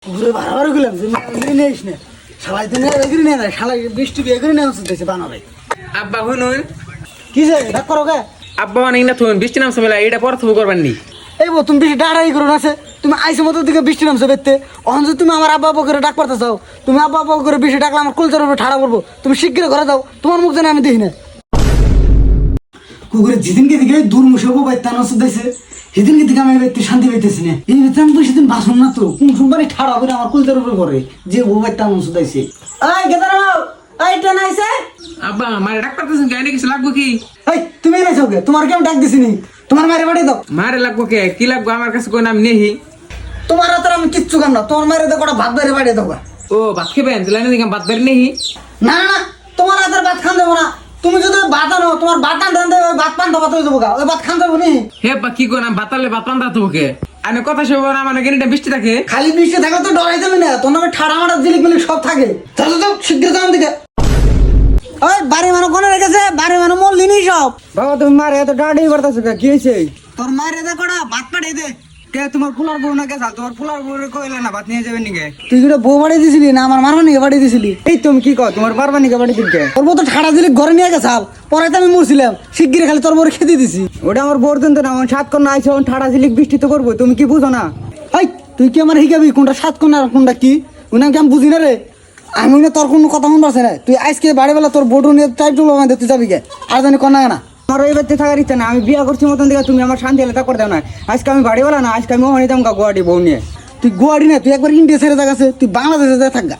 ঘুরে বারবার গেলাম যে এগিয়ে নিয়ে আইস না সবাই দিন এগিয়ে নিয়ে যায় শালা বৃষ্টি এগিয়ে নিয়ে আসতেছে বানাবে আব্বা শুনুন কি যে ডাক করো কে আব্বা অনেক না থুন বৃষ্টি নামছে মেলা এটা পর থুবু করবেন নি এই তুমি বেশি ডাড়াই করো না আছে তুমি আইসে মতো দিকে বৃষ্টি নামছে বেরতে অহন যদি তুমি আমার আব্বা আব্বা করে ডাক পারতে চাও তুমি আব্বা আব্বা করে বেশি ডাকলে আমার কলচার উপরে ঠাড়া পড়বো তুমি শিগগির ঘরে যাও তোমার মুখ জানে আমি দেখি না কুকুরে যেদিনকে দিকে দূর মুসাবো বাইতান ওষুধ দিয়েছে সেদিনকে দিকে আমি ব্যক্তি শান্তি পাইতেছি না এই বেতন তো সেদিন বাসন না তো কোন সোমবারই ঠাড়া করে আমার কলচার উপরে করে যে বউ বাইতান ওষুধ দিয়েছে এই গেদার এই ট্রেন আইছে আব্বা মারে ডাক পারতেছেন গাইনে কিছু লাগবো কি এই তুমি এনেছো কে তোমার কেমন ডাক দিছিনি তোমার মায়ের বাড়ি দাও মারে লাগবো কে কি লাগবো আমার কাছে কোন আমি নেহি তোমার হাতে আমি কিচ্ছু কাম না তোমার মায়ের দেখো ভাত বাইরে বাড়ি দাও ও ভাত খেবেন লাইনে দিকে ভাত বের নেহি না না তোমার হাতের ভাত খান দেবো না তুমি যদি ভাত আনো তোমার ভাত আন দেন ওই ভাত পান ভাত হয়ে যাবো গা ওই ভাত খান দেবো নি হে বা কি কোন ভাতালে ভাত পান্তা তো কে আনে কথা শুনবো না মানে গেনিটা বৃষ্টি থাকে খালি বৃষ্টি থাকলে তো ডরাই যাবে না তোর নামে ঠাড়া মাটা জিলিক মিলিক সব থাকে তাহলে তো শীঘ্র যাওয়ার দিকে ওই বাড়ি মানুষ কোনে রেখেছে বাড়ি মানুষ মরলি নি সব বাবা তুমি মারে এত ডাড়ি করতেছো কি হয়েছে তোর মায়ের এদের কটা ভাত পাঠিয়ে দে কে তোমার ফুলার বউ না গেছাল তোমার ফুলার বউ কইলে না ভাত নিয়ে যাবেন নিকে তুই যেটা বউ বাড়ি দিছিলি না আমার মারবা নিকে বাড়ি দিছিলি এই তুমি কি কও তোমার পারবা নিকে বাড়ি দিকে তোর বউ তো ঠাড়া জিলিক ঘরে নিয়ে গেছাল পরে তো আমি মরছিলাম শিগগির খালি তোর বউ খেতে দিছি ওটা আমার বোর দিন তো না সাত কন্যা আইছে ঠাড়া ঝিলিক বৃষ্টি তো করবো তুমি কি বুঝো না এই তুই কি আমার শিখাবি কোনটা সাত কোন আর কোনটা কি ওনাকে কি আমি বুঝি না রে আমি না তোর কোনো কথা শুনতে পারছি না তুই আজকে বাড়িবেলা তোর বোর্ড নিয়ে টাইপ চলো আমাদের তুই যাবি গে আর জানি কন্যা না আমার ওই বাড়িতে থাকার ইচ্ছা না আমি বিয়া করছি মতন দিকে তুমি আমার শান্তি এলাকা করে দাও না আজকে আমি বাড়িওয়ালা না আজকে আমি ওখানে দাম গুয়াহাটি বউ নিয়ে তুই গুয়াহাটি না তুই একবার ইন্ডিয়া ছেড়ে থাকাছে তুই বাংলাদেশে যা থাকগা